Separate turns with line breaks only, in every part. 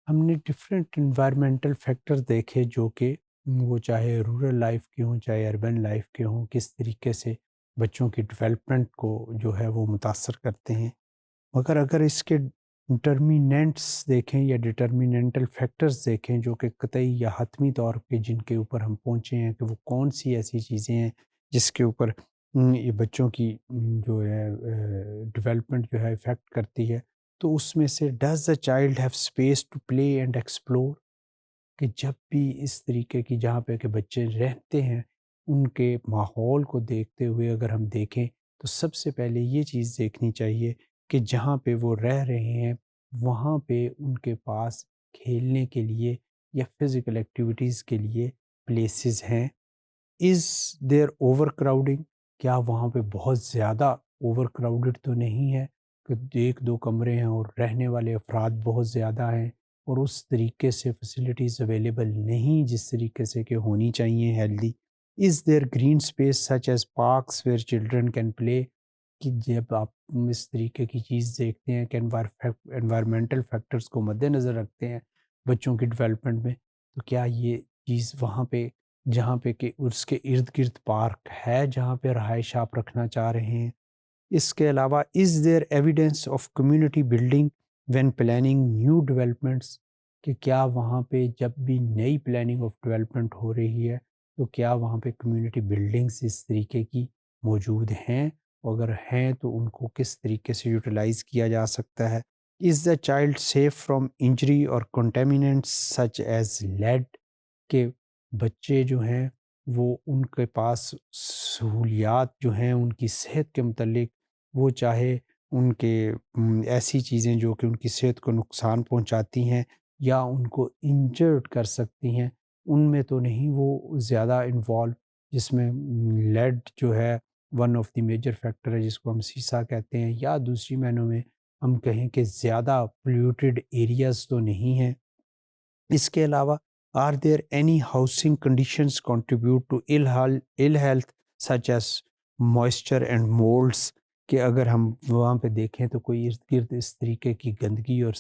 ہم نے different environmental factor دیکھے جو کہ وہ چاہے رورل لائف کے ہوں چاہے اربن لائف کے ہوں، کس طریقے سے بچوں کی ڈیولپمنٹ کو جو ہے وہ متاثر کرتے ہیں۔ مگر اگر اس کے ڈٹرمیننٹس دیکھیں یا ڈٹرمیننٹل فیکٹرز دیکھیں جو کہ قطعی یا حتمی طور پہ جن کے اوپر ہم پہنچے ہیں کہ وہ کون سی ایسی چیزیں ہیں جس کے اوپر یہ بچوں کی جو ہے ڈیولپمنٹ جو ہے افیکٹ کرتی ہے، تو اس میں سے does the child have space to play and explore, کہ جب بھی اس طریقے کی جہاں پہ کہ بچے رہتے ہیں ان کے ماحول کو دیکھتے ہوئے اگر ہم دیکھیں تو سب سے پہلے یہ چیز دیکھنی چاہیے کہ جہاں پہ وہ رہ رہے ہیں وہاں پہ ان کے پاس کھیلنے کے لیے یا فزیکل ایکٹیویٹیز کے لیے پلیسز ہیں۔ از دیر اوور کراؤڈنگ، کیا وہاں پہ بہت زیادہ اوور کراؤڈڈ تو نہیں ہے کہ ایک دو کمرے ہیں اور رہنے والے افراد بہت زیادہ ہیں اور اس طریقے سے فیسلٹیز اویلیبل نہیں جس طریقے سے کہ ہونی چاہیے healthy. Is there green space such as parks where children can play, کہ جب آپ اس طریقے کی چیز دیکھتے ہیں کہ انوائرمنٹل فیکٹرز کو مد نظر رکھتے ہیں بچوں کی ڈیولپمنٹ میں، تو کیا یہ چیز وہاں پہ جہاں پہ کہ اس کے ارد گرد پارک ہے جہاں پہ رہائش آپ رکھنا چاہ رہے ہیں۔ اس کے علاوہ is there evidence of community building when planning new developments, کہ کیا وہاں پہ جب بھی نئی پلاننگ آف ڈیولپمنٹ ہو رہی ہے تو کیا وہاں پہ کمیونٹی بلڈنگس اس طریقے کی موجود ہیں، اگر ہیں تو ان کو کس طریقے سے یوٹیلائز کیا جا سکتا ہے۔ Is the child safe from injury اور کنٹامیننٹس سچ ایز لیڈ، کہ بچے جو ہیں وہ ان کے پاس سہولیات جو ہیں ان کی صحت کے متعلق، وہ چاہے ان کے ایسی چیزیں جو کہ ان کی صحت کو نقصان پہنچاتی ہیں یا ان کو انجرڈ کر سکتی ہیں، ان میں تو نہیں وہ زیادہ انوالو، جس میں لیڈ جو ہے one of the major factor ہے جس کو ہم سیسا کہتے ہیں، یا دوسری معنوں میں ہم کہیں کہ زیادہ پلیوٹیڈ ایریاز تو نہیں ہیں۔ اس کے علاوہ are there any housing conditions contribute to ill health such as moisture and moulds, کہ اگر ہم وہاں پہ دیکھیں تو کوئی ارد گرد اس طریقے کی گندگی اور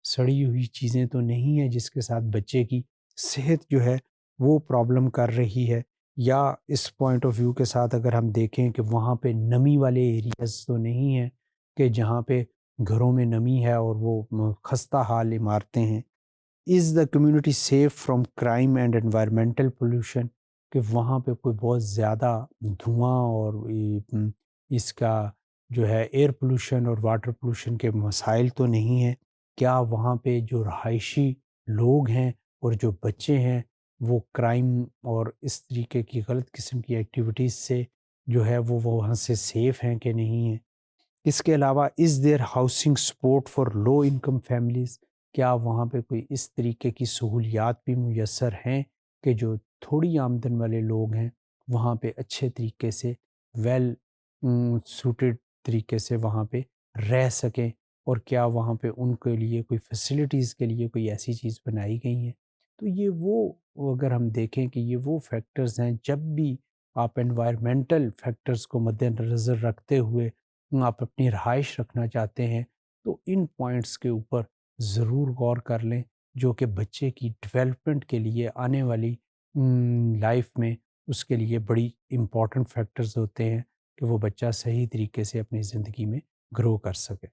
سڑی ہوئی چیزیں تو نہیں ہیں جس کے ساتھ بچے کی صحت جو ہے وہ پرابلم کر رہی ہے، یا اس پوائنٹ آف ویو کے ساتھ اگر ہم دیکھیں کہ وہاں پہ نمی والے ایریاز تو نہیں ہیں کہ جہاں پہ گھروں میں نمی ہے اور وہ خستہ حال عمارتیں ہیں۔ Is the community safe from crime and environmental pollution, کہ وہاں پہ کوئی بہت زیادہ دھواں اور اس کا جو ہے ایئر پولوشن اور واٹر پولوشن کے مسائل تو نہیں ہیں، کیا وہاں پہ جو رہائشی لوگ ہیں اور جو بچے ہیں وہ کرائم اور اس طریقے کی غلط قسم کی ایکٹیویٹیز سے جو ہے وہ وہاں سے سیف ہیں کہ نہیں ہیں۔ اس کے علاوہ is there housing support for low income families, کیا وہاں پہ کوئی اس طریقے کی سہولیات بھی میسر ہیں کہ جو تھوڑی آمدن والے لوگ ہیں وہاں پہ اچھے طریقے سے ویل سوٹیڈ طریقے سے وہاں پہ رہ سکیں، اور کیا وہاں پہ ان کے لیے کوئی فیسلٹیز کے لیے کوئی ایسی چیز بنائی گئی ہیں۔ تو یہ وہ اگر ہم دیکھیں کہ یہ وہ فیکٹرز ہیں، جب بھی آپ انوائرمنٹل فیکٹرز کو مد نظر رکھتے ہوئے آپ اپنی رہائش رکھنا چاہتے ہیں تو ان پوائنٹس کے اوپر ضرور غور کر لیں، جو کہ بچے کی ڈیولپمنٹ کے لیے آنے والی لائف میں اس کے لیے بڑی امپورٹنٹ فیکٹرز ہوتے ہیں کہ وہ بچہ صحیح طریقے سے اپنی زندگی میں گرو کر سکے۔